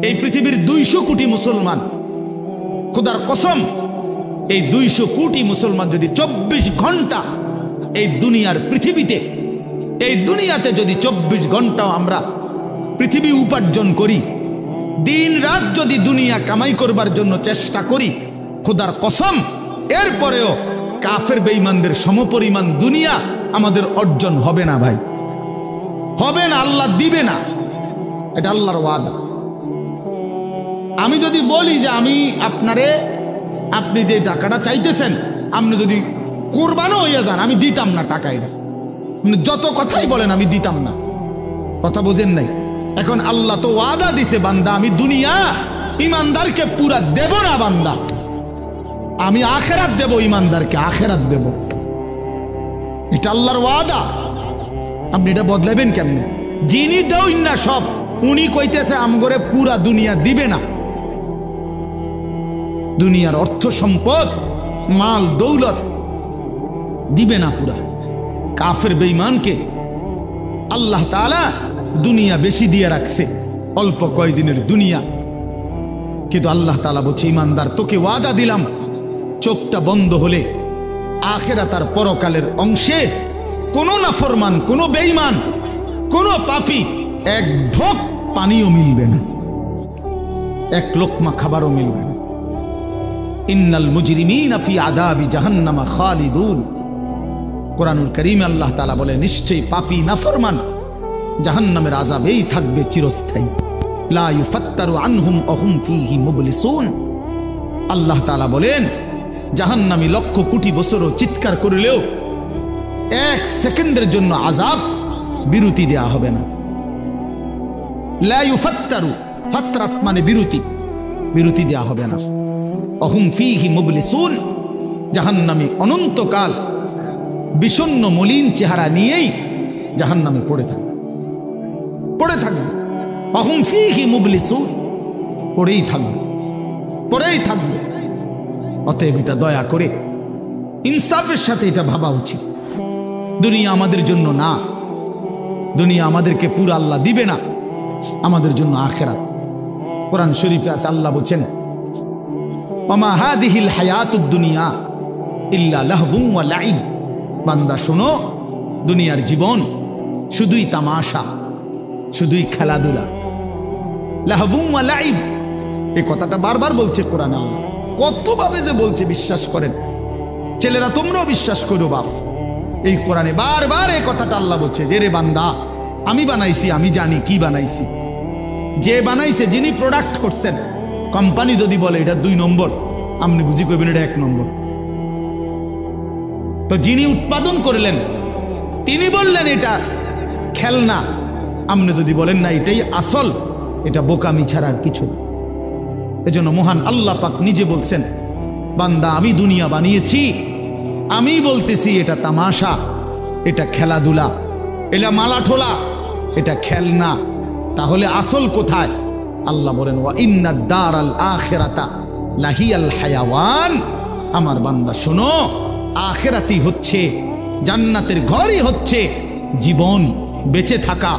এই পৃথিবীর 200 কোটি মুসলমান, খোদার কসম, এই 200 কোটি মুসলমান যদি 24 ঘন্টা এই দুনিয়ার পৃথিবীতে, এই দুনিয়াতে যদি 24 ঘন্টাও আমরা পৃথিবী উপার্জন করি, দিন রাত যদি দুনিয়া কামাই করবার জন্য চেষ্টা করি, খোদার কসম এরপরেও কাফের বেঈমানদের সমপরিমাণ দুনিয়া আমাদের অর্জন হবে না ভাই, হবে না, আল্লাহ দিবে না, এটা আল্লাহর ওয়াদা। আমি যদি বলি যে আমি আপনি যে টাকাটা চাইতেছেন, আপনি যদি কোরবানও হইয়া যান, আমি দিতাম না টাকা, এটা যত কথাই বলেন আমি দিতাম না, কথা বোঝেন নাই। এখন আল্লাহ তো ওয়াদা দিছে, বান্দা আমি দুনিয়া ইমানদারকে পুরা দেব না, বান্দা আমি আখেরাত দেব, ইমানদারকে আখেরাত দেব, এটা আল্লাহর ওয়াদা। আপনি এটা বদলাবেন কেমনে? যিনি দেউন না সব, উনি কইতেছে আমগরে পুরা দুনিয়া দিবে না। দুনিয়ার অর্থ সম্পদ, মাল দৌলত দিবে না পুরা। কাফের বেঈমানকে আল্লাহ তাআলা দুনিয়া বেশি দিয়ে রাখছে, অল্প কয়দিনের দুনিয়া, কিন্তু আল্লাহ তাআলা বলছে ইমানদার তোকে ওয়াদা দিলাম, চোখটা বন্ধ হলে আখিরাত আর পরকালের অংশে কোন নাফরমান, কোন বেঈমান, কোন পাপী এক ঢোক পানিও মিলবে না, এক লোকমা খাবারও মিলবে না। ইন্নাল মুজরিমিনা ফি আযাবি জাহান্নামা খালিদুন। কোরআনুল কারীমে আল্লাহ তাআলা বলে নিশ্চয়ই পাপী নাফরমান জাহান্নামের আযাবেই থাকবে চিরস্থায়ী। লা ইউফাত্তারু আনহুম ওয়া হুম ফীহি মুবলিসুন। আল্লাহ তাআলা বলেন জাহান্নামী লক্ষ কোটি বছরও চিৎকার করলেও 1 সেকেন্ডের জন্য আযাব বিরতি দেয়া হবে না। লা ইউফাত্তারু, ফাতরাত মানে বিরতি, বিরতি দেয়া হবে না। ওয়া হুম ফীহি মুবলিসুন। জাহান্নামী অনন্তকাল বিষণ্ণ মলিন চেহারা নিয়েই জাহান্নামে পড়ে থাকবে, পড়ে থাকবে। ওয়া হুম ফীহি মুবলিসুন, পড়েই থাকবে, পড়েই থাকবে। অতএব এটা দয়া করে ইনসাফের সাথে এটা ভাবা উচিত। দুনিয়া আমাদের জন্য না, দুনিয়া আমাদেরকে পুরো আল্লাহ দিবে না, আমাদের জন্য আখিরাত। কোরআন শরীফে আছে, আল্লাহ বলেন ওমা হাদিহিল হায়াতুদ দুনিয়া ইল্লা লাহবুন ওয়া লাইব। বান্দা শোনো, দুনিয়ার জীবন শুধুই তামাশা, শুধুই খেলাধুলা। লাহবুন ওয়া লাইব, এই কথাটা বারবার বলছে কোরআন। আল্লাহ কতভাবে যে বলছে বিশ্বাস করেন, ছেলেরা তোমরাও বিশ্বাস করো বাপ, এই কোরআনে বারবার এই কথাটা আল্লাহ বলছে যে রে বান্দা আমি বানাইছি, আমি জানি কি বানাইছি। যে বানাইছে, যিনি প্রোডাক্ট করছেন, কোম্পানি যদি বলে এটা 2 নম্বর, আপনি বুঝি করবেন এটা 1 নম্বর। তো যিনি উৎপাদন করলেন তিনি বললেন এটা খেলনা, আপনি যদি বলেন না এটাই আসল, এটা বোকামি ছাড়া আর কিছু। এজন্য মহান আল্লাহ পাক নিজে বলছেন বান্দা আমি দুনিয়া বানিয়েছি, আমি বলতেছি এটা তামাশা, এটা খেলাধুলা, এটা মালাঠোলা, এটা খেলনা, তাহলে আসল কোথায়? আল্লাহ বলেন ওয়া ইন্নাদ দারাল আখিরাতা লাহিয়াল হায়াওয়ান। আমার বান্দা শোনো, আখিরাতই হচ্ছে, জান্নাতের ঘরই হচ্ছে জীবন, বেঁচে থাকা,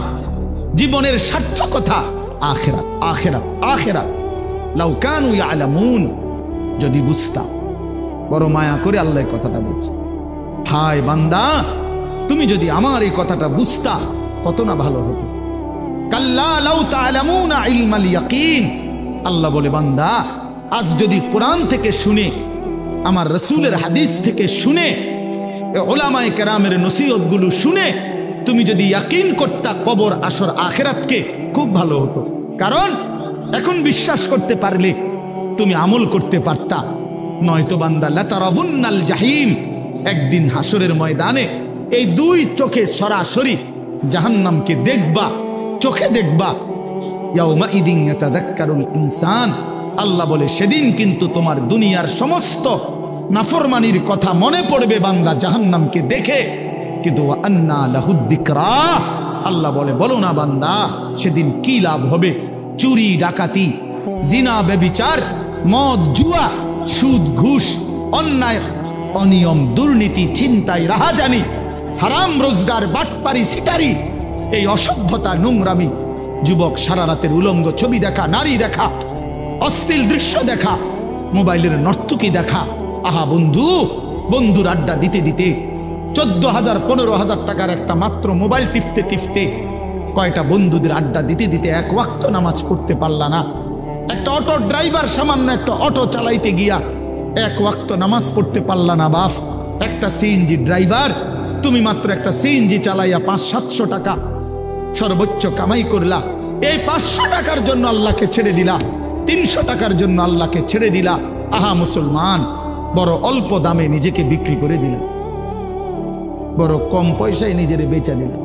জীবনের সার্থকতা আখিরাত, আখিরাত, আখিরাত। লাউ কানু ইয়ালামুন, যদি বুঝতা। বড় মায়া করে আল্লাহ এই কথাটা বলছে, হায় বান্দা তুমি যদি আমার এই কথাটা বুঝতা কত না ভালো হতো। কাল্লা লাউ তা'লামুনা ইলমাল ইয়াকিন। আল্লাহ বলে বান্দা আজ যদি কোরআন থেকে শুনে, আমার রাসূলের হাদিস থেকে শুনে, উলামায়ে কেরামের নসিহতগুলো শুনে তুমি যদি ইয়াকিন করতা কবর, আসর, আখিরাতকে, খুব ভালো হতো। কারণ এখন বিশ্বাস করতে পারলে তুমি আমল করতে পারতা, নয়তো বান্দা লাতারাবুন্নাল জাহিম, একদিন হাসরের ময়দানে এই 2 চোখে সরাসরি জাহান্নামকে দেখবা, চোখে দেখবা। ইয়াউমা ইদিন ইয়াতাযাক্কারুল ইনসান। আল্লাহ বলে সেদিন কিন্তু তোমার দুনিয়ার সমস্ত নাফরমানির কথা মনে পড়বে বান্দা জাহান্নামকে দেখে, কিন্তু ওয়া আন্না লাহুদ যিকরা। আল্লাহ বলে বলো না বান্দা সেদিন কি লাভ হবে? চুরি ডাকাতি, জিনা ব্যভিচার, মদ জুয়া, সুদ ঘুষ, অন্যায় অনিয়ম, দুর্নীতি, ছিনতাই, রাহাজানি, হারাম রোজগার, বাটপারি, সিটারি, এই অসভ্যতা, নোংরামি, যুবক সারা রাতের উলঙ্গ ছবি দেখা, নারী দেখা, অশ্লীল দৃশ্য দেখা, মোবাইলের নর্তকী দেখা। আহা বন্ধু, বন্ধুর আড্ডা দিতে দিতে 14,000 15,000 টাকার একটা মাত্র মোবাইল টিপতে টিপতে কয়টা বন্ধুদের আড্ডা দিতে দিতে এক ওয়াক্ত নামাজ পড়তে পারলা না। একটা অটো ড্রাইভার সামান্য একটা অটো চালাইতে গিয়া এক ওয়াক্ত নামাজ পড়তে পারলা না বাপ। একটা সিএনজি ড্রাইভার, তুমি মাত্র একটা সিএনজি চালাইয়া 500-700 টাকা সর্বোচ্চ কামাই করলা। এই 500 টাকার জন্য আল্লাহকে ছেড়ে দিলা, 300 টাকার জন্য আল্লাহকে ছেড়ে দিলা। আহা মুসলমান, বড় অল্প দামে নিজেকে বিক্রি করে দিলা, বড় কম পয়সায় নিজের বেচা দিলা।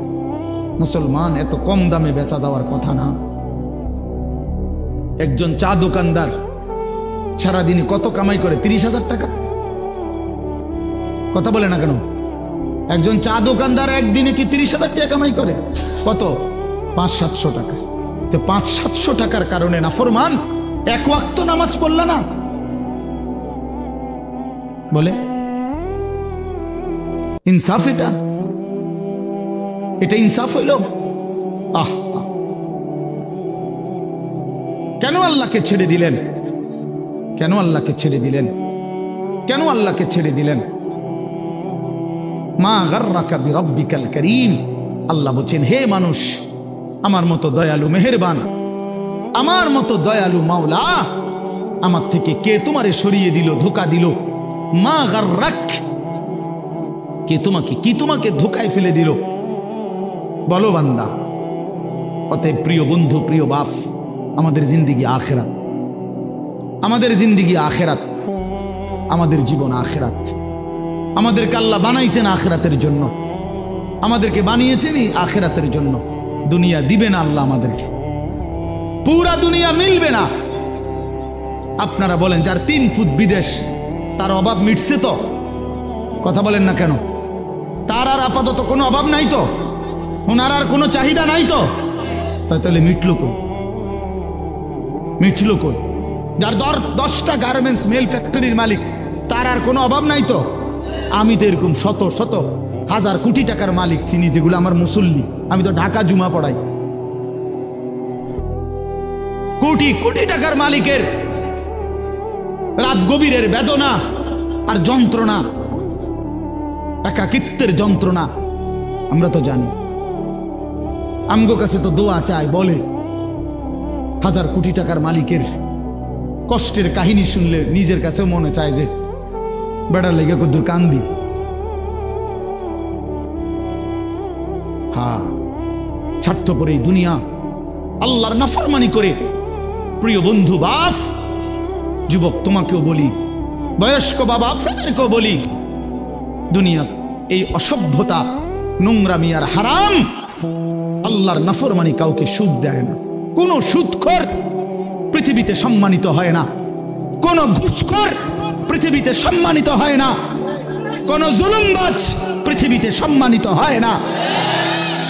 মুসলমান, এত কম দামে বেচা দেওয়ার কথা না। একজন চা দোকানদার সারাদিনে কত কামাই করে? 30,000 টাকা। কথা বলে না কেন? একজন চা দোকানদার একদিনে কি 30,000 টাকা কামাই করে? কত? 500-700 টাকা। তো 500-700 টাকার কারণে নাফরমান এক ওয়াক্ত নামাজ পড়লা না? বলে ইনসাফ? এটা ইনসাফ হইল? কেন আল্লাহকে ছেড়ে দিলেন? কেন আল্লাহকে ছেড়ে দিলেন? কেন আল্লাহকে ছেড়ে দিলেন? মা গাররাকা বিরাব্বিকাল কারীম। আল্লাহ বলেন, হে মানুষ, আমার মতো দয়ালু মেহেরবান, আমার মতো দয়ালু মাওলা, আমার থেকে কে তোমারে সরিয়ে দিল, ধোঁকা দিল? মা গাররাক, কে তোমাকে, কি তোমাকে ধোঁকায় ফেলে দিল? বলো বান্দা। অতএব প্রিয় বন্ধু, প্রিয় বাপ, আমাদের জিন্দেগি আখেরাত, আমাদের জিন্দেগি আখেরাত, আমাদের জীবন আখেরাত। আমাদেরকে আল্লাহ বানাইছেন আখেরাতের জন্য, আমাদেরকে বানিয়েছেনই আখেরাতের জন্য। দুনিয়া দিবে না আল্লাহ আমাদেরকে, পুরা দুনিয়া মিলবে না। আপনারা বলেন, যার 3 ফুট বিদেশ, তার অভাব মিটছে তো? কথা বলেন না কেন? তার আর আপাতত কোনো অভাব নাই তো? ওনার আর কোনো চাহিদা নাই তো? তাহলে মিটলো কই? মিটলো কই? যার 10টা গার্মেন্টস মেল ফ্যাক্টরির মালিক, তার আর কোনো অভাব নাই তো? আমি তো এরকম শত শত হাজার কোটি টাকার মালিক চিনি, যেগুলো আমার মুসল্লি। আমি তো ঢাকা জুমা পড়াই। কোটি কোটি টাকার মালিকের রাত গভীরের বেদনা আর যন্ত্রণা, একাকিত্বের যন্ত্রণা আমরা তো জানি। আমগো কাছে তো দোয়া চায়, বলে হাজার কোটি টাকার মালিকের কষ্টের কাহিনী শুনলে নিজের কাছেও মনে চায় যে বেড়ার লেগে কদ্দুর কান্দি। হ্যাঁ, স্বার্থপর এই দুনিয়া, আল্লাহর নাফরমানি করে। প্রিয় বন্ধু, বাপ, যুবক তোমাকেও বলি, বয়স্ক বাবা আপনাদেরকেও বলি, দুনিয়া এই অসভ্যতা, নোংরামি আর হারাম, আল্লাহর নাফরমানি কাউকে সুদ দেয় না। কোন সুদখোর পৃথিবীতে সম্মানিত হয় না, কোন ঘুষখোর পৃথিবীতে সম্মানিত হয় না, কোন জুলুমবাজ পৃথিবীতে সম্মানিত হয় না,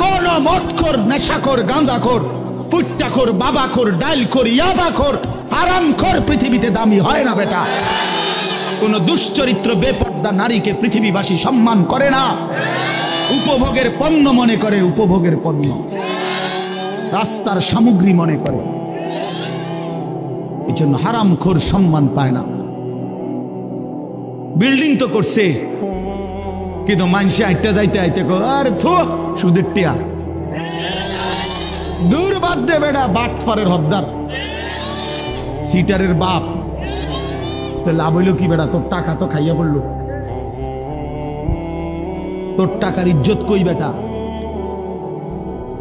কোন মদখোর, নেশাখোর, গাঁজাখোর, ফুট্টাখোর, বাবাখোর, ডাইলখোর, ইয়াবাখোর, হারামখোর পৃথিবীতে দামি হয় না বেটা। কোন দুশ্চরিত্র বেপর্দা নারীকে পৃথিবীবাসী সম্মান করে না, উপভোগের পণ্য মনে করে, উপভোগের পণ্য, রাস্তার সামগ্রী মনে করে। এই জন্য হারামখোর সম্মান পায় না। বিল্ডিং তো করছে, কিন্তু মানুষে আইটা যাইতে আইতে আর থো সুদের টিয়া, দূর বাদ দে বেটা, বাটফারের হদ্দার, সিটারের বাপ। লাভ হইল কি বেটা? তোর টাকা তো খাইয়া পড়লো, তোর টাকার ইজ্জত কই বেটা?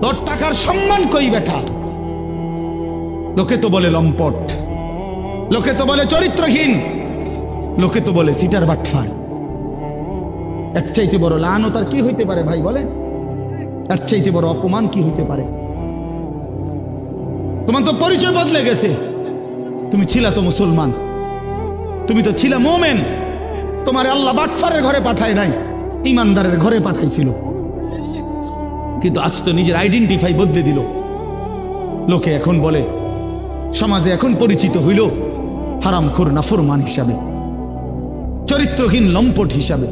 তোর টাকার সম্মান কই বেটা? লোকে তো বলে লম্পট, লোকে তো বলে চরিত্রহীন, লোকে তো বলে সিটার বাটফার। এর চাইতে বড় লানত আর কি হইতে পারে ভাই বলেন? এর চাইতে বড় অপমান কি হইতে পারে? তোমার তো পরিচয় বদলে গেছে। তুমি ছিলা তো মুসলমান, তুমি তো ছিলা মোমেন। তোমার আল্লাহ বাটফারের ঘরে পাঠায় নাই, ইমানদারের ঘরে পাঠাইছিল। কিন্তু আজ তো নিজের আইডেন্টিফাই বদলে দিল। লোকে এখন বলে, সমাজে এখন পরিচিত হইল হারামখোর, নাফরমান হিসাবে, চরিত্রহীন, লম্পট হিসাবে।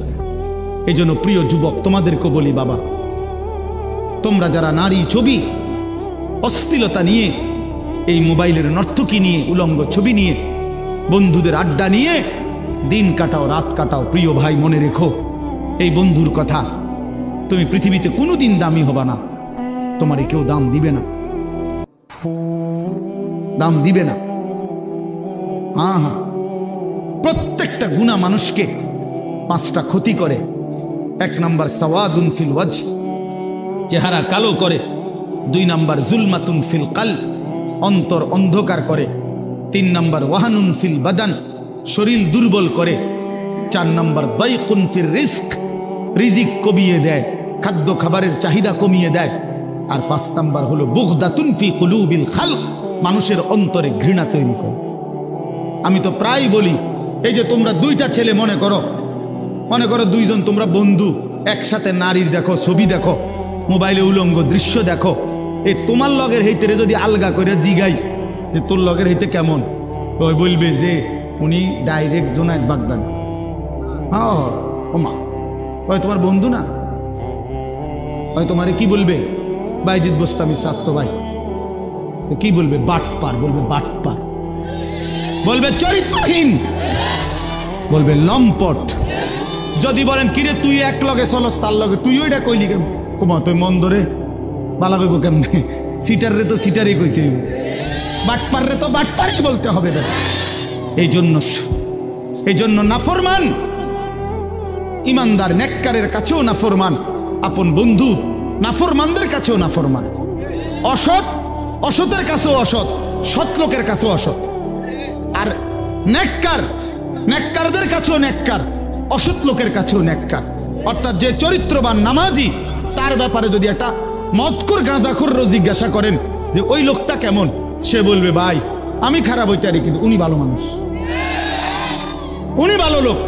এই জন্য প্রিয় যুবক তোমাদেরকে বলি, বাবা, তোমরা যারা নারী ছবি অশ্লীলতা নিয়ে, এই মোবাইলের নর্তকী নিয়ে, উলঙ্গ ছবি নিয়ে, বন্ধুদের আড্ডা নিয়ে দিন কাটাও, রাত কাটাও। প্রিয় ভাই, মনে রেখো এই বন্ধুর কথা, তুমি পৃথিবীতে কোনোদিন দামি হবা না, তোমারে কেউ দাম দিবে না, দাম দিবে না। হ্যাঁ, প্রত্যেকটা গুনাহ মানুষকে 5টা ক্ষতি করে। 1 নাম্বার সাওয়াদুন ফিল ওয়াজ, চেহারা কালো করে। 2 নাম্বার জুলমাতুন ফিল কাল, অন্তর অন্ধকার করে। 3 নাম্বার ওয়াহানুন ফিল বাদান, শরীর দুর্বল করে। 4 নাম্বার দাইকুন ফির রিজক, রিজিক কমিয়ে দেয়, খাদ্য খাবারের চাহিদা কমিয়ে দেয়। আর 5 নাম্বার হলো বুগদাতুন ফি কুলুবিল খালক, মানুষের অন্তরে ঘৃণা তৈরি করে। আমি তো প্রায় বলি, এই যে তোমরা 2টা ছেলে মনে করো 2জন তোমরা বন্ধু, একসাথে নারীর দেখো, ছবি দেখো, মোবাইলে উলঙ্গ দৃশ্য দেখো। এই তোমার লগের হইতে যদি আলগা করে জিগাই যে তোর লগের হইতে কেমন, ওই বলবে যে উনি ডাইরেক্ট জোনায়েদ বাগদান। হ্যাঁ, ওমা, ওই তোমার বন্ধু না, ওই তোমারে কি বলবে? বাইজিদ বোস্তামি স্বাস্থ্য ভাই। কি বলবে? বাটপার বলবে, বাটপার বলবে, চরিত্রহীন বলবে, লম্পট। যদি বলেন কিরে তুই এক লগে চলস, তার লগে তুই ওইটা কইলি কেন? কুমা তুই মন ধরে বালা কইব কেমনে? সিটার রে তো সিটারই কইতে হইব, বাটপার রে তো বাটপারই বলতে হবে। এই জন্য নাফরমান ইমানদার নেককারের কাছেও নাফরমান, আপন বন্ধু নাফরমানদের কাছেও নাফরমান, অসৎ অসতের কাছেও অসৎ, সৎ লোকের কাছেও অসৎ। আর নেককারদের কাছেও নেককার, অসৎ লোকের কাছেও নেককার। অর্থাৎ যে চরিত্রবান নামাজি, তার ব্যাপারে যদি একটা মদখোর গাঁজাখোর জিজ্ঞাসা করেন যে ওই লোকটা কেমন, সে বলবে ভাই আমি খারাপ হইতে পারি কিন্তু উনি ভালো মানুষ, উনি ভালো লোক,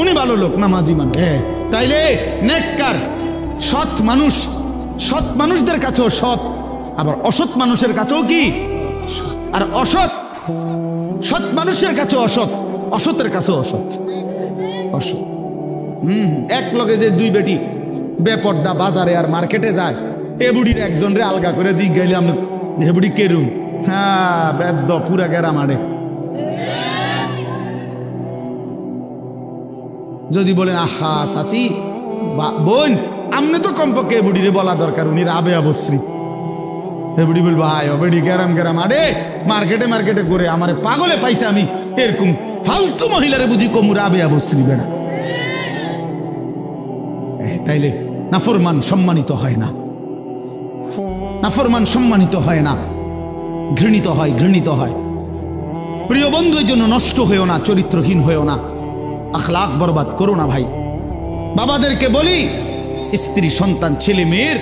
উনি ভালো লোক, নামাজি মানুষ। হ্যাঁ, তাইলে নেককার সৎ মানুষ, সৎ মানুষদের কাছেও সৎ, আবার অসৎ মানুষের কাছেও কি? আর অসৎ সৎ মানুষের কাছেও অসৎ, অসতের কাছেও অসৎ। অসৎ এক লগে যে 2 বেটি বেপর্দা বাজারে আর মার্কেটে যায়, এ বুড়ির একজন রে আলগা করে জিজ্ঞাইলাম, হে বুড়ি কেরুম? হ্যাঁ, বেদ্য পুরা গেরা মারে। যদি বলেন আহা চাচি বোন, আমনে তো কমপক্ষে এ বুড়িরে বলা দরকার, উনি রাবে অবশ্রী। হে বুড়ি বলবো আয় বেড়ি গেরাম আরে মার্কেটে করে আমারে পাগলে পাইছে, আমি এরকম ফালতু মহিলারে বুঝি কমু রাবে অবশ্রী বেড়া। তাইলে নাফরমান সম্মানিত হয় না, নাফরমান সম্মানিত হয় না, ঘৃণিত হয়। প্রিয় বন্ধু, এই জন্য নষ্ট হয়েও না, চরিত্রহীন হয়েও না, আখলাক বরবাদ করো না ভাই। বাবাদেরকে বলি, স্ত্রী সন্তান ছেলে মেয়ের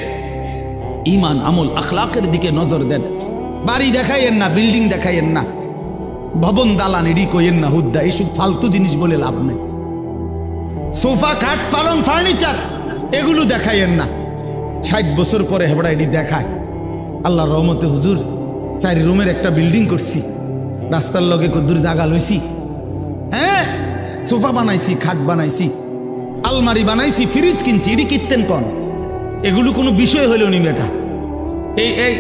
ইমান আমল আখলাকের দিকে নজর দেন। বাড়ি দেখাইয়েন না, বিল্ডিং দেখাইয়েন না, ভবন দালান এডি কইয়েন না, হুদ্দা এইসব ফালতু জিনিস বলে লাভ নেই। সোফা খাট পালং ফার্নিচার এগুলো দেখাইয়েন না। 60 বছর পরে হেবড়া এডি দেখায়। আল্লাহর রহমতে হুজুর 4 রুমের একটা বিল্ডিং করছি, রাস্তার লগে কদ্দুর জায়গা লইছি, হ্যাঁ সোফা বানাইছি, খাট বানাইছি, আলমারি বানাইছি, ফ্রিজ কিনছি, এডি কিনতেন কন? এগুলো কোনো বিষয় হইল নি বেটা? এই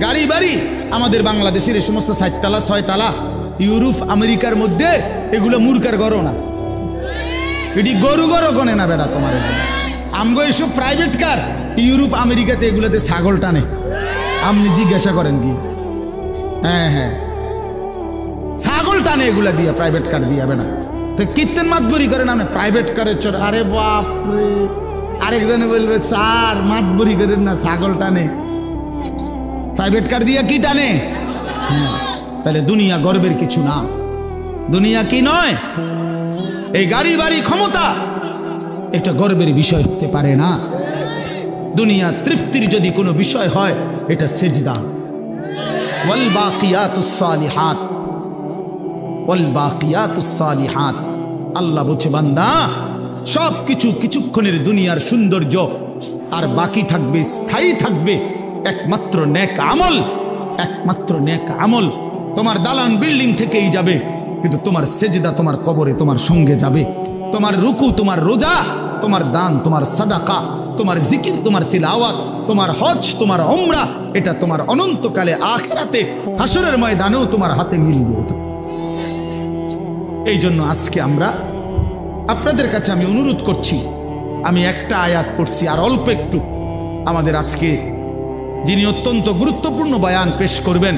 গাড়ি বাড়ি আমাদের বাংলাদেশের এই সমস্ত 4 তালা 6 তালা ইউরোপ আমেরিকার মধ্যে এগুলো মূর্খার গড় না, এটি গরু গনে না বেটা তোমার। আমগো এইসব প্রাইভেট কার ইউরোপ আমেরিকাতে এগুলোতে ছাগল টানে, আপনি জিজ্ঞাসা করেন কি? হ্যাঁ, ছাগল টানে এগুলা দিয়া, প্রাইভেট কার দিয়া বেটা। তো কীর্তন মাতবরি করেন আপনি প্রাইভেট কারের চড়ে? আরে বাপ রে, আরেকজনে বলবে স্যার মাতবরি করেন না, ছাগল টানে, প্রাইভেট কার দিয়া কি টানে? তাহলে দুনিয়া গর্বের কিছু না, দুনিয়া কি নয়? এই গাড়ি বাড়ি ক্ষমতা এটা গর্বের বিষয় হতে পারে না। দুনিয়া তৃপ্তির যদি কোনো বিষয় হয়, এটা সেজদা। ওয়াল বাকিয়াতুস সালিহাত, ওয়াল বাকিয়াতুস সালিহাত, আল্লাহ বলছে বান্দা সব কিছু কিছুক্ষণের দুনিয়ার সৌন্দর্য, আর বাকি থাকবে, স্থায়ী থাকবে একমাত্র নেক আমল, একমাত্র নেক আমল। তোমার দালান বিল্ডিং থেকেই যাবে, কিন্তু তোমার সেজদা তোমার কবরে তোমার সঙ্গে যাবে। তোমার রুকু, তোমার রোজা, তোমার দান, তোমার সাদাকা, তোমার জিকির, তোমার তিলাওয়াত, তোমার হজ, তোমার উমরা, এটা তোমার অনন্তকালে আখিরাতে হাসরের ময়দানেও তোমার হাতে মিলবে। এই জন্য আজকে আমরা আপনাদের কাছে আমি অনুরোধ করছি, আমি একটা আয়াত পড়ছি আর অল্প একটু আমাদের আজকে যিনি অত্যন্ত গুরুত্বপূর্ণ বয়ান পেশ করবেন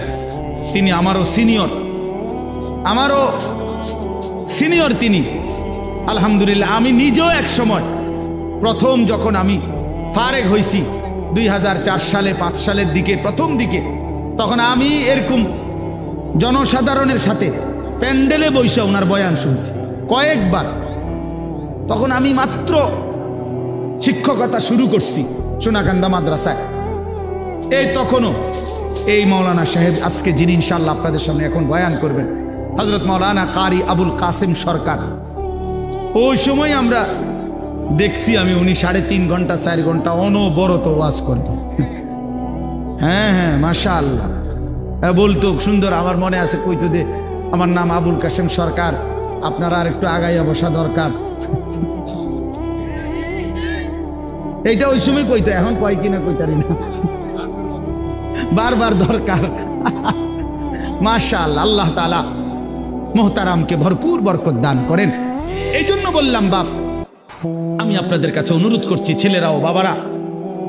তিনি আমারও সিনিয়র তিনি। আলহামদুলিল্লাহ, আমি নিজেও এক সময় প্রথম যখন আমি ফারেগ হয়েছি 2004 সালে 5 সালের দিকে, প্রথম দিকে, তখন আমি এরকম জনসাধারণের সাথে প্যান্ডেলে বসে ওনার বয়ান শুনছি কয়েকবার। তখন আমি মাত্র শিক্ষকতা শুরু করছি সোনাকান্দা মাদ্রাসায়। এই তখনও এই মাওলানা সাহেব আজকে যিনি ইনশাআল্লাহ আপনাদের সামনে এখন বয়ান করবেন, হযরত মাওলানা কারি আবুল কাসেম সরকার, ওই সময় আমরা দেখছি আমি উনি 3.5 ঘন্টা 4 ঘন্টা অনবরত ওয়াজ করতেন। হ্যাঁ, মাশাআল্লাহ বলতো সুন্দর। আমার মনে আছে কইতো যে আমার নাম আবুল কাসেম সরকার, আপনারা আর একটু আগাইয়া বসা দরকার। এইটা ওই সময় কইতো, এখন কয় কিনা কইতারি না, বারবার দরকার। মাশাআল্লাহ, আল্লাহ তাআলা মোহতারামকে ভরপুর বরকত দান করেন। এই জন্য বললাম বাপ, আমি আপনাদের কাছে অনুরোধ করছি, ছেলেরাও বাবারা,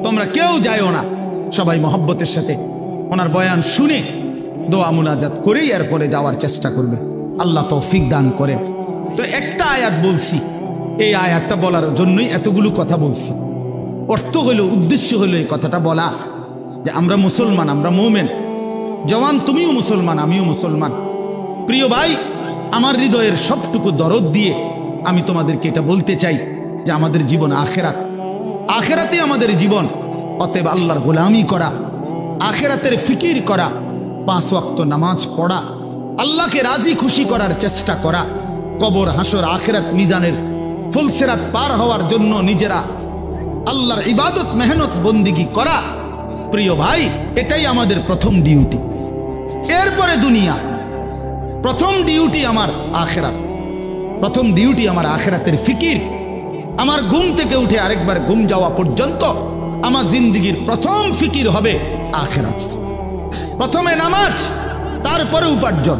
তোমরা কেউ যায়ও না, সবাই মহব্বতের সাথে ওনার বয়ান শুনে দোয়া মুনাজাত করেই এরপরে যাওয়ার চেষ্টা করবে। আল্লাহ তৌফিক দান করেন। তো একটা আয়াত বলছি, এই আয়াতটা বলার জন্যই এতগুলো কথা বলছি। অর্থ হইল, উদ্দেশ্য হইল এই কথাটা বলা যে আমরা মুসলমান, আমরা মুমিন। জওয়ান, তুমিও মুসলমান, আমিও মুসলমান। প্রিয় ভাই, আমার হৃদয়ের সবটুকু দরদ দিয়ে আমি তোমাদেরকে এটা বলতে চাই যে আমাদের জীবন আখেরাত, আখেরাতে আমাদের জীবন। অতএব আল্লাহর গোলামি করা, আখেরাতের ফিকির করা, 5 ওয়াক্ত নামাজ পড়া, আল্লাহকে রাজি খুশি করার চেষ্টা করা, কবর হাসর আখেরাত মিজানের ফুলসেরাত পার হওয়ার জন্য নিজেরা আল্লাহর ইবাদত মেহনত বন্দিগি করা। প্রিয় ভাই, এটাই আমাদের প্রথম ডিউটি। এরপরে দুনিয়া। প্রথম ডিউটি আমার আখেরাত, প্রথম ডিউটি আমার আখেরাতের ফিকির। আমার ঘুম থেকে উঠে আরেকবার ঘুম যাওয়া পর্যন্ত আমার জিন্দেগির প্রথম ফিকির হবে আখেরাত। প্রথমে নামাজ, তারপরে উপার্জন।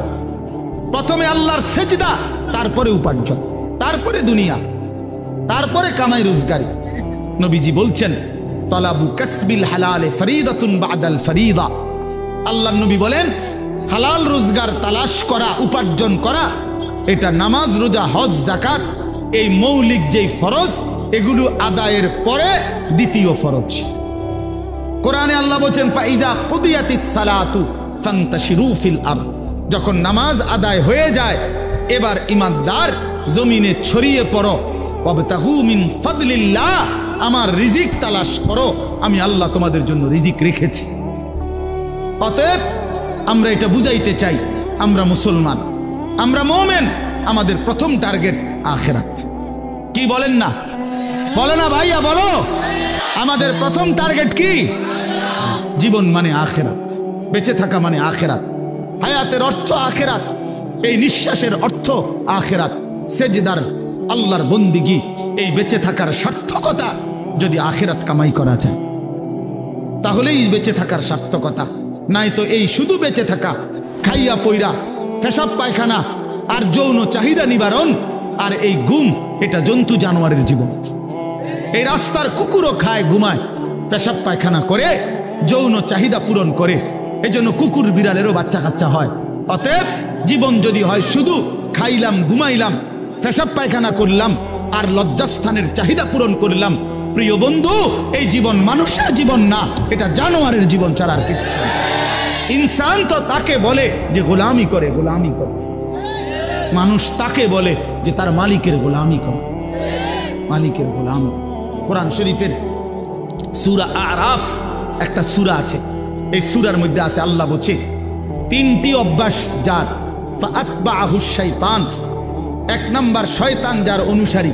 প্রথমে আল্লাহর সেজদা, তারপরে উপার্জন, তারপরে দুনিয়া, তারপরে কামাই রোজগারি। নবীজি বলছেন, তলাবু কাসবিল হালালে ফরিদাতুন বাদাল ফরিদা। আল্লাহর নবী বলেন, হালাল রোজগার তালাশ করা, উপার্জন করা, এটা নামাজ, রোজা, হজ, যাকাত, এই মৌলিক যেই ফরজ, এগুলো আদায়ের পরে দ্বিতীয় ফরজ। কোরআনে আল্লাহ বলেন, ফাইজা কুদিয়াতিস সালাতু ফান্তাশিরু ফিল আরদ। যখন নামাজ আদায় হয়ে যায়, এবার ইমানদার জমিনে ছড়িয়ে পড়ো। ওয়াবতাগু মিন ফাদলিল্লাহ, আমার রিজিক তালাশ করো, আমি আল্লাহ তোমাদের জন্য রিজিক রেখেছি। অতএব আমরা এটা বুঝাইতে চাই, আমরা মুসলমান, আমরা মুমিন, আমাদের প্রথম টার্গেট আখেরাত। কি বলেন না? বলো না ভাইয়া, বলো। আমাদের প্রথম টার্গেট কি? জীবন মানে আখেরাত, বেঁচে থাকা মানে আখেরাত, হায়াতের অর্থ আখেরাত, এই নিঃশ্বাসের অর্থ আখেরাত, সেজদার আল্লাহর বন্দিগি, এই বেঁচে থাকার সার্থকতা যদি আখেরাত কামাই করা যায় তাহলেই বেঁচে থাকার সার্থকতা। নাই তো এই শুধু বেঁচে থাকা, খাইয়া পইরা, পেশাব পায়খানা আর যৌন চাহিদা নিবারণ আর এই ঘুম, এটা জন্তু জানোয়ারের জীবন। এই রাস্তার কুকুরও খায়, ঘুমায়, পেশাব পায়খানা করে, যৌন চাহিদা পূরণ করে। এজন্য কুকুর বিড়ালেরও বাচ্চা কাচ্চা হয়। অতএব জীবন যদি হয় শুধু খাইলাম, ঘুমাইলাম, পেশাব পায়খানা করলাম আর লজ্জাস্থানের চাহিদা পূরণ করলাম, প্রিয় বন্ধু, এই জীবন মানুষের জীবন না, এটা জানোয়ারের জীবন ছাড়া আর কিছু না। ইনসান তো তাকে বলে যে গোলামি করে, গোলামি করে। মানুষ তাকে বলে যে তার মালিকের গোলামি করে, মালিকের গোলামি। কোরআন শরীফের সূরা আরাফ একটা সূরা আছে, এই সূরার মধ্যে আছে, আল্লাহ বলছে 3টি অভ্যাস যার, ফাআতবাহুশ শাইতান। 1 নাম্বার, শয়তান যার অনুসারী,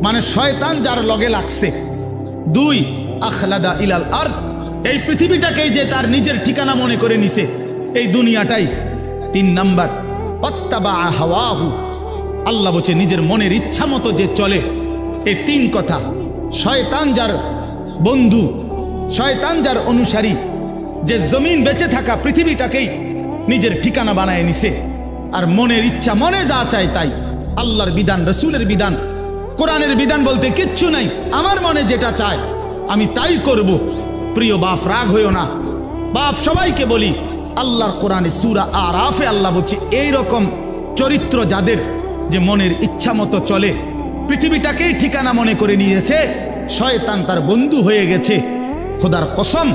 মানে শয়তান যার লগে লাগছে। 2, আখলাদা ইলাল আরদ, এই পৃথিবীটাকেই যে তার নিজের ঠিকানা মনে করে নিছে, এই দুনিয়াটাই। 3 নাম্বার, ওয়াত্তাবা হাওয়াহু, আল্লাহ বলছে নিজের মনের ইচ্ছা মতো যে চলে। এই 3 কথা, শয়তান যার বন্ধু, শয়তান যার অনুসারী, যে জমিন বেঁচে থাকা পৃথিবীটাকেই নিজের ঠিকানা বানায় নিছে, আর মনের ইচ্ছা, মনে যা চায় তাই। আল্লাহর বিধান, রসুলের বিধান, কোরআনের বিধান বলতে কিচ্ছু নাই। আমার মনে যেটা চায় আমি তাই করব। প্রিয় বাপ, রাগ হইও না। বাপ, সবাইকে বলি, আল্লাহর কোরআনে সূরা আরাফে আল্লাহ বলছে এই রকম চরিত্র যাদের, যে মনের ইচ্ছা মতো চলে, পৃথিবীটাকেই ঠিকানা মনে করে নিয়েছে, শয়তান তার বন্ধু হয়ে গেছে। খোদার কসম,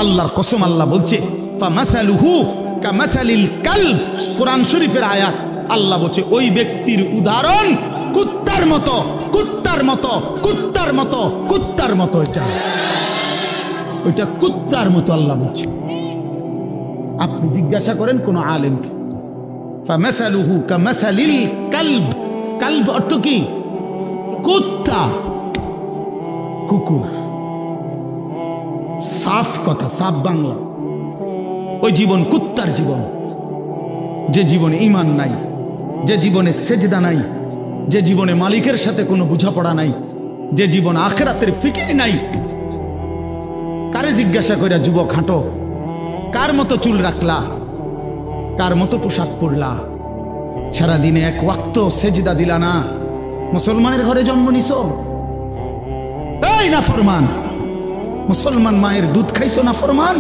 আল্লাহর কসম, আল্লাহ বলছে ফামাসালুহু কামাসালিল কালব, কোরআন শরীফের আয়াত। আল্লাহ বলছে ওই ব্যক্তির উদাহরণ কুত্তার মতো, কুত্তার মতো, কুত্তার মতো, কুত্তার মতো। ওইটা কুত্তার মতো আল্লাহ বলছে। আপনি জিজ্ঞাসা করেন কোন আলেমকে, ফামাসালুহু কামাসালিল কালব। কালব অর্থ কি? কুত্তা, কুকুর। সাফ কথা, সাফ বাংলা। ওই জীবন কুত্তার জীবন, যে জীবনে ঈমান নাই, যে জীবনে সেজদা নাই, যে জীবনে মালিকের সাথে কোনো বোঝাপড়া নাই, যে জীবন আখিরাতের ফিকির নাই। কারে জিজ্ঞাসা কইরা যুবক হাঁটো, কার মতো চুল রাখলা, কার মতো পোশাক পরলা, সারাদিনে এক ওয়াক্ত সেজদা দিলা না, মুসলমানের ঘরে জন্ম নিছো? এই নাফরমান মুসলমান, মায়ের দুধ খাইছো নাফরমান?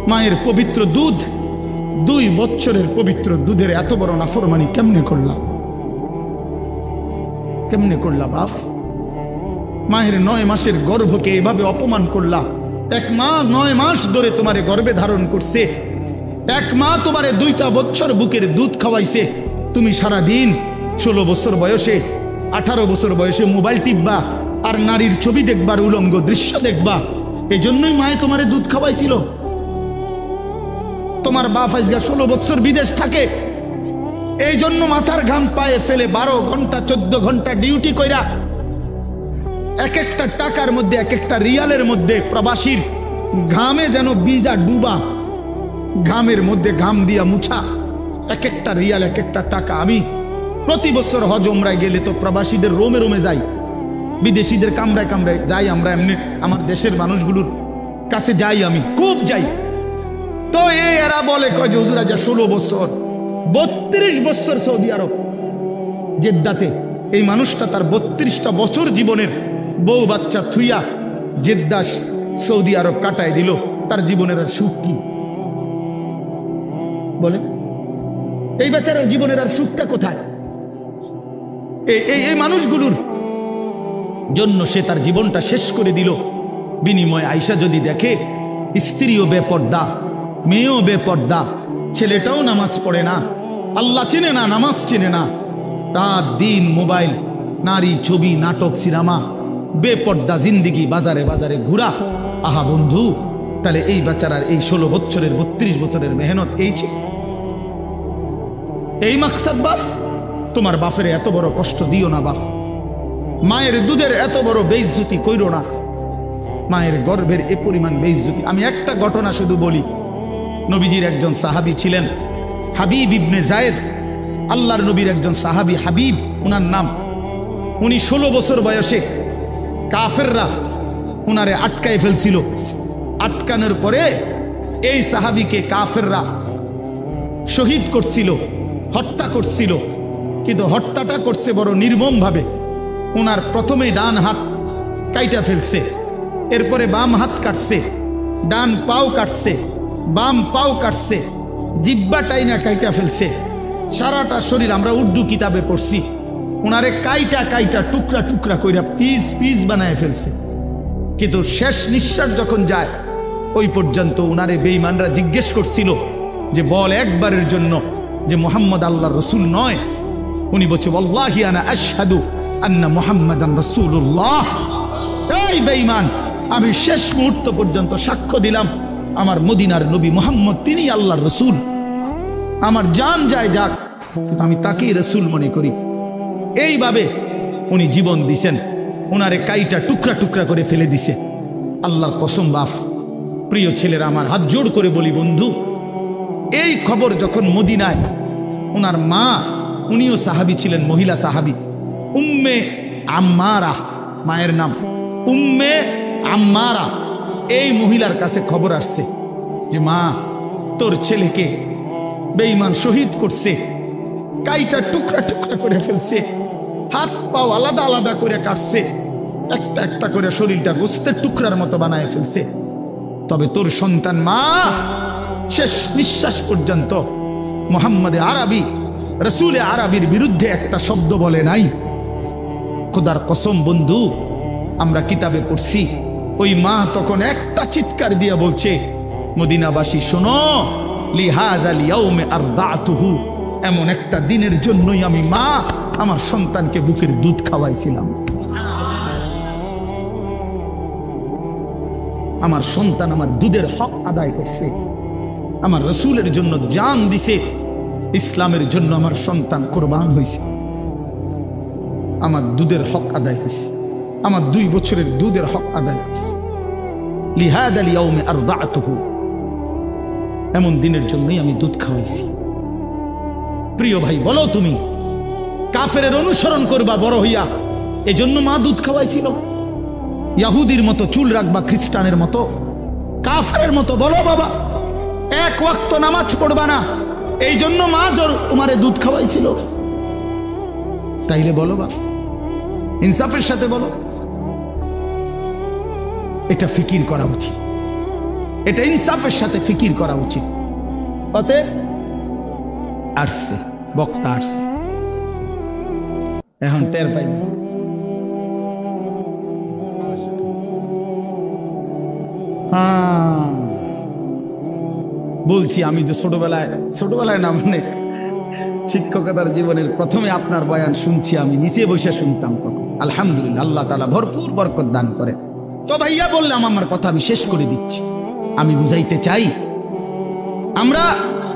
মায়ের পবিত্র দুধ, 2 বছরের পবিত্র দুধের এত বড় নাফরমানি কেমনে করলা? কেমনে করলা বাপ? মায়ের 9 মাসের গর্ভকে এভাবে অপমান করলা। 1 মা 9 মাস ধরে তোমারে গর্ভে ধারণ করছে, 1 মা তোমারে 2টা বছর বুকের দুধ খাওয়াইছে। তুমি সারা দিন 16 বছর বয়সে, 18 বছর বয়সে মোবাইল টিপবা আর নারীর ছবি দেখবার, উলঙ্গ দৃশ্য দেখবা। এই জন্যই মায়ে তোমারে দুধ খাওয়াইছিল। তোমার বাপ আজকে 16 বছর বিদেশ থাকে, এই জন্য মাথার ঘাম পায়ে ফেলে 12 ঘন্টা 14 ঘন্টা ডিউটি কইরা, এক একটা টাকার মধ্যে, এক একটা রিয়ালের মধ্যে প্রবাসীর ঘামে যেন বীজা ডুবা, ঘামের মধ্যে ঘাম দিয়া মুছা, এক একটা রিয়াল, এক একটা টাকা। আমি প্রতি বছর হজ ওমরায় গেলে তো প্রবাসীদের রোমে রোমে যাই, বিদেশিদের কামরায় কামরায় যাই। আমরা এমনি আমার দেশের মানুষগুলোর কাছে যাই, আমি খুব যাই। তো এরা বলে কয় যে হুজুর, আজ 16 বছর 32 বছর সৌদি আরব জেদ্দাতে। এই মানুষটা তার 32টা বছর জীবনের বউ বাচ্চা থুইয়া জেদ্দা সৌদি আরব কাটায় দিল। তার জীবনের আর সুখ কি বলে? এই বেচারার জীবনের আর সুখটা কোথায়? এই মানুষগুলোর জন্য সে তার জীবনটা শেষ করে দিল। বিনিময়ে আয়সা যদি দেখে স্ত্রীও বেপর্দা, মেয়েও বেপর্দা, ছেলেটাও নামাজ পড়ে না, আল্লাহ চেনে না, নামাজ চেনে না, রাত দিন মোবাইল, নারী, ছবি, নাটক, সিনেমা, বেপর্দা জিন্দিগি, বাজারে বাজারে ঘুরা। আহা বন্ধু, তাহলে এই বেচারার এই 16 বছরের 32 বছরের মেহনত এই ছিল, এই মাকসাদ। বাপ, তোমার বাপের এত বড় কষ্ট দিও না বাপ। মায়ের দুধের এত বড় বেইজ্জতি কইরো না, মায়ের গর্ভের এ পরিমাণ বেইজ্জতি। আমি একটা ঘটনা শুধু বলি। নবীজির একজন সাহাবী ছিলেন হাবিব ইবনে জায়েদ, আল্লাহর নবীর একজন সাহাবী হাবিব উনার নাম। উনি 16 বছর বয়সে কাফেররা উনারে আটকায় ফেলছিল। আটকানোর পরে এই সাহাবীকে কাফেররা শহীদ করছিল, হত্যা করছিল। কিন্তু হত্যাটা করছে বড় নির্মম ভাবে। উনার প্রথমে ডান হাত কাইটা ফেলছে, এরপরে বাম হাত কাটছে, ডান পাও কাটছে, বাম পাও কাটছে, জিব্বাটাই না কাইটা ফেলছে, সারাটা শরীর। আমরা উর্দু কিতাবে পড়ছি, উনারে কাইটা কাইটা টুকরা টুকরা কইরা পিস পিস বানায় ফেলছে। কিন্তু শেষ নিঃশ্বাস যখন যায়, ওই পর্যন্ত উনারে বেঈমানরা জিজ্ঞেস করছিল যে বল একবারের জন্য যে মুহাম্মদ আল্লাহর রাসূল নয়। উনি বলছে ওয়াল্লাহি আনা আশহাদু আন্না মুহাম্মাদান রাসূলুল্লাহ। এই বেঈমান, আমি শেষ মুহূর্ত পর্যন্ত সাক্ষ্য দিলাম আমার মদিনার নবী মুহাম্মদ তিনি আল্লাহর রাসূল। আমার জান যায় যাক, কিন্তু আমি তাকেই রাসূল মনে করি। এইভাবে উনি জীবন দিছেন, উনারে কাইটা টুকরা টুকরা করে ফেলে দিছে। আল্লাহর কসম বাপ, প্রিয় ছেলেরা, আমার হাত জোড় করে বলি বন্ধু, এই খবর যখন মদিনায় উনার মা, উনিও সাহাবী ছিলেন, মহিলা সাহাবী, উম্মে আম্মারা মায়ের নাম, উম্মে আম্মারা এই মহিলার কাছে খবর আসছে যে মা, তোর ছেলেকে বেঈমান শহীদ করছে, কাইটা টুকরা টুকরা করে ফেলছে, হাত পাও আলাদা আলাদা করে কাটছে, একটা একটা করে শরীরটা গোস্তের টুকরার মতো বানায় ফেলছে। তবে তোর সন্তান মা শেষ নিঃশ্বাস পর্যন্ত মুহাম্মদে আরবি রসুলে আরবির বিরুদ্ধে একটা শব্দ বলে নাই। খোদার কসম বন্ধু, আমরা কিতাবে পড়ছি, ওই মা তখন একটা চিৎকার দিয়ে বলছে, মদিনাবাসী শোনো, লিহাযাল ইয়াউমে আরদাতুহু, এমন একটা দিনের জন্যই আমি মা আমার সন্তানকে বুকের দুধ খাওয়াইছিলাম। আমার সন্তান আমার দুধের হক আদায় করছে, আমার রসুলের জন্য জান দিছে, ইসলামের জন্য আমার সন্তান কোরবান হয়েছে, আমার দুধের হক আদায় হয়েছে, আমার 2 বছরের দুধের হক আদায় করছে। লিহাযাল ইয়াউমে আরদাতুহু, এমন দিনের জন্যই আমি দুধ খাওয়াইছি। প্রিয় ভাই, বলো তুমি কাফেরের অনুসরণ করবা বড় হইয়া, এজন্য মা দুধ খাওয়াইছিল? ইহুদির মতো চুল রাখবা, খ্রিস্টানের মতো, কাফেরের মতো বলো বাবা এক ওয়াক্ত নামাজ পড়বা না, এই জন্য মা তোমারে দুধ খাওয়াইছিল? তাইলে বলো বা, ইনসাফের সাথে বলো। এটা ফিকির করা উচিত, এটা ইনসাফের সাথে ফিকির করা উচিত। অতএব আসছে বক্তা, আসছে, এখন টের পাই। বলছি আমি যে ছোটবেলায় না, মানে শিক্ষকতার জীবনের প্রথমে আপনার বয়ান শুনছি, আমি নিচে বসে শুনতাম তখন। আলহামদুলিল্লাহ, আল্লাহ তাআলা ভরপুর বরকত দান করে। তো ভাইয়া বললাম, আমার কথা আমি শেষ করে দিচ্ছি। আমি বুঝাইতে চাই, আমরা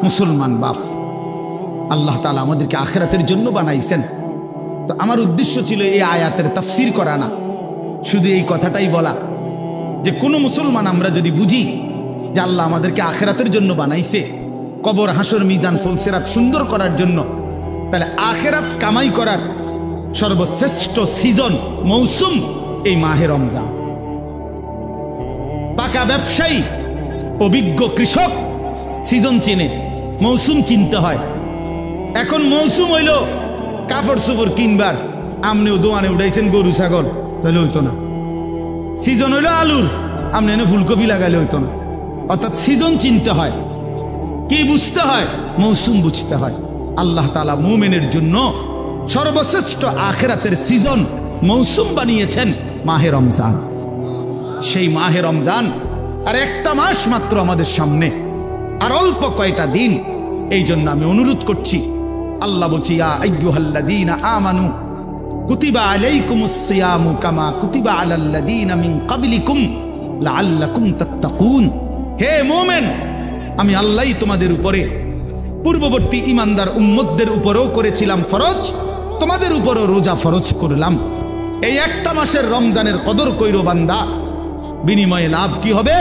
মুসলমান বাপ, আল্লাহ তাআলা আমাদেরকে আখিরাতের জন্য বানাইছেন। তো আমার উদ্দেশ্য ছিল এই আয়াতের তাফসীর করা না, শুধু এই কথাটাই বলা যে কোনো মুসলমান আমরা যদি বুঝি যে আল্লাহ আমাদেরকে আখিরাতের জন্য বানাইছে, কবর হাসর মিজান ফুলসিরাত সুন্দর করার জন্য, তাহলে আখিরাত কামাই করার সর্বশ্রেষ্ঠ সিজন মৌসুম এই মাহে রমজান। পাকা ব্যবসায়ী অভিজ্ঞ কৃষক সিজন চিনে, মৌসুম চিনতে হয়। এখন মৌসুম হইল কাপড় চোপড় কিনবার, আমনেও দোয়ানে উঠাইছেন গরু ছাগল, তাহলে হইতো না। সিজন হইল আলুর, আপনি এনে ফুলকপি লাগাইলে হইতো না। অর্থাৎ সিজন চিনতে হয়। কি বুঝতে হয়? মৌসুম বুঝতে হয়। আল্লাহ তাআলা মুমিনের জন্য সর্বশ্রেষ্ঠ আখিরাতের সিজন মৌসুম বানিয়েছেন মাহে রমজান। সেই মাহে রমজান আর একটা মাস মাত্র আমাদের সামনে, আর অল্প কয়টা দিন। এই জন্য আমি অনুরোধ করছি, আল্লাহ বলছি, ইয়া আইয়ুহাল্লাযীনা আমানু কুতিবা আলাইকুমুস সিয়ামু কামা কুতিবা আলাল্লাযীনা মিন ক্বাবলিকুম লাআল্লাকুম তাত্তাকুন। হে মুমিন, আমি আল্লাহই তোমাদের উপরে পূর্ববর্তী ইমানদার উম্মতদের উপরেও করেছিলাম ফরজ, তোমাদের উপরও রোজা ফরজ করলাম। এই একটা মাসের রমজানের কদর কইরো বান্দা, বিনিময়ে লাভ কি হবে?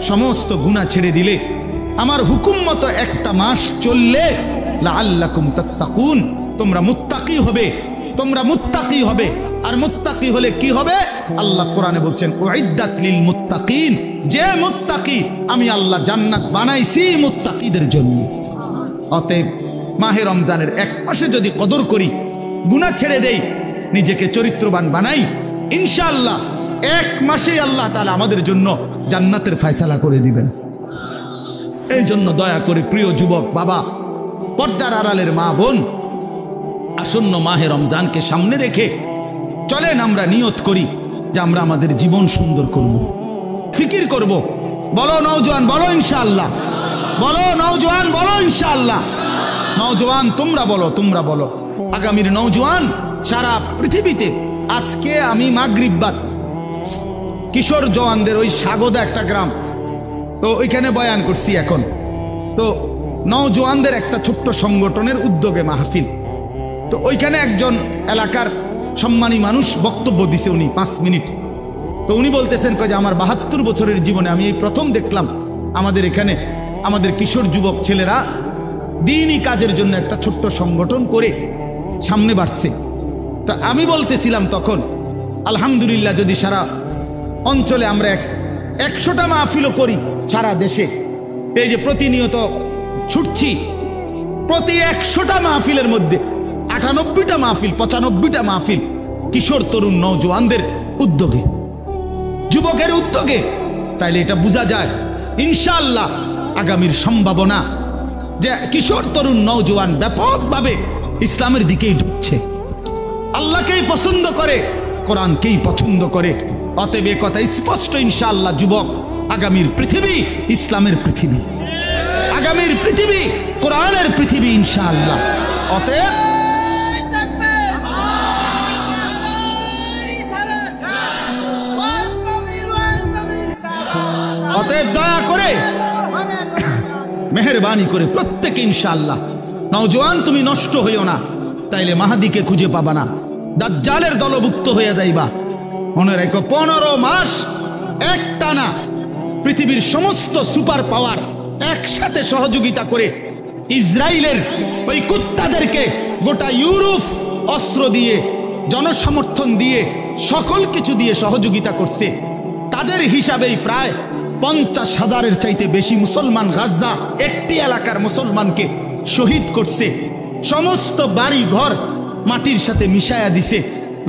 সমস্ত গুনাহ ছেড়ে দিলে, আমার হুকুম মতো একটা মাস চললে, লাআল্লাকুম তাত্তাকুন, তোমরা মুত্তাকি হবে, তোমরা মুত্তাকি হবে। আর মুত্তাকি হলে কি হবে? আল্লাহ কোরআনে বলছেন, উইদ্দাত লিল মুত্তাকিন, যে মুত্তাকি আমি আল্লাহ জান্নাত বানাইছি মুত্তাকিদের জন্য। অতএব মাহে রমজানের এক মাসে যদি কদর করি, গুনাহ ছেড়ে দেই, নিজেকে চরিত্রবান বানাই, ইনশাআল্লাহ এক মাসেই আল্লাহ তাআলা আমাদের জন্য জান্নাতের ফয়সালা করে দিবেন। এই জন্য দয়া করে প্রিয় যুবক বাবা, পর্দার আড়ালের মা বোন, আসন্ন মাহে রমজানকে সামনে রেখে চলেন আমরা নিয়ত করি যে আমরা আমাদের জীবন সুন্দর করব, ফিকির করব। বলো নওজোয়ান, বলো ইনশাআল্লাহ। বলো নওজোয়ান, বলো ইনশাআল্লাহ। নওজোয়ান তোমরা বলো, তোমরা বলো। আগামীর নওজোয়ান সারা পৃথিবীতে। আজকে আমি মাগরিব বাদ কিশোর জওয়ানদের ওই স্বাগত একটা গ্রাম, তো ওইখানে বয়ান করছি। এখন তো নওজোয়ানদের একটা ছোট্ট সংগঠনের উদ্যোগে মাহফিল, তো ওইখানে একজন এলাকার সম্মানী মানুষ বক্তব্য দিছে, উনি 5 মিনিট। তো উনি বলতেছেন যে আমার 72 বছরের জীবনে আমি এই প্রথম দেখলাম আমাদের এখানে আমাদের কিশোর যুবক ছেলেরা দিনই কাজের জন্য একটা ছোট্ট সংগঠন করে সামনে বাড়ছে। তা আমি বলতেছিলাম তখন, আলহামদুলিল্লাহ, যদি সারা অঞ্চলে আমরা 100টা মাহফিলও করি সারা দেশে। এই যে প্রতিনিয়ত ছুটছি, প্রতি 100টা মাহফিলের মধ্যে 98টা মাহফিল 95টা মাহফিল কিশোর তরুণ নওজোয়ানদের উদ্যোগে, যুবকের উদ্যোগে। তাইলে এটা বোঝা যায় ইনশাআল্লাহ আগামীর সম্ভাবনা যে কিশোর তরুণ নওজোয়ান ব্যাপকভাবে ইসলামের দিকেই ঢুকছে, আল্লাহকেই পছন্দ করে, কোরআনকেই পছন্দ করে। অতএব এ কথা স্পষ্ট ইনশাআল্লাহ যুবক, আগামীর পৃথিবী ইসলামের পৃথিবী, আগামীর পৃথিবী কোরআনের পৃথিবী ইনশাআল্লাহ। অতএব দয়া করে মেহেরবানি করে প্রত্যেকে ইনশাআল্লাহ, নওজোয়ান তুমি নষ্ট হইও না, তাইলে মাহাদিকে খুঁজে পাবা না, দাজ্জালের দলভুক্ত হয়ে যাইবা। মনে রেখো 15 মাস একটানা পৃথিবীর সমস্ত সুপার পাওয়ার একসাথে সহযোগিতা করে ইসরায়েলের ওই কুত্তাদেরকে গোটা ইউরোপ অস্ত্র দিয়ে, জনসমর্থন দিয়ে, সকল কিছু দিয়ে সহযোগিতা করছে। তাদের হিসাবেই প্রায় 50,000-এর চাইতে বেশি মুসলমান গাজা একটি এলাকার মুসলমানকে শহীদ করছে। সমস্ত বাড়ি ঘর মাটির সাথে মিশায়া দিছে,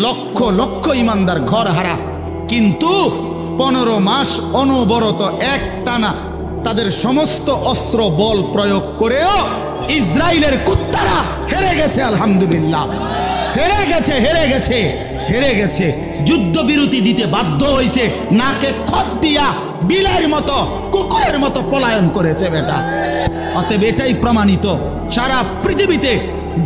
লক্ষ লক্ষ ইমানদার ঘর হারা। কিন্তু 15 মাস অনবরত একটানা তাদের সমস্ত অস্ত্র বল প্রয়োগ করেও ইসরায়েলের কুত্তারা হেরে গেছে। আলহামদুলিল্লাহ, হেরে গেছে, হেরে গেছে, হেরে গেছে। যুদ্ধবিরতি দিতে বাধ্য হয়েছে, নাকে খত দিয়া বিলের মতো, কুকুরের মতো পলায়ন করেছে বেটা। অতএব এটাই প্রমাণিত, সারা পৃথিবীতে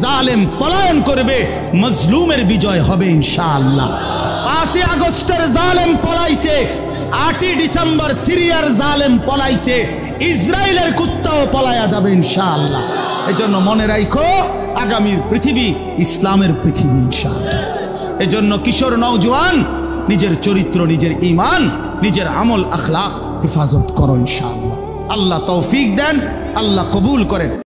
জালেম পলায়ন করবে, মজলুমের বিজয় হবে ইনশাআল্লাহ। 5 আগস্টের জালেম পলাইছে, 8 ডিসেম্বর সিরিয়ার জালেম পলাইছে, ইসরায়েলের কুত্তাও পলায়া যাবে ইনশাআল্লাহ। এজন্য মনে রাখো আগামীর পৃথিবী ইসলামের পৃথিবী ইনশাআল্লাহ। এজন্য কিশোর নওজোয়ান নিজের চরিত্র, নিজের ঈমান, নিজের আমল আখলাক হেফাজত করো ইনশাআল্লাহ। আল্লাহ তৌফিক দেন, আল্লাহ কবুল করেন।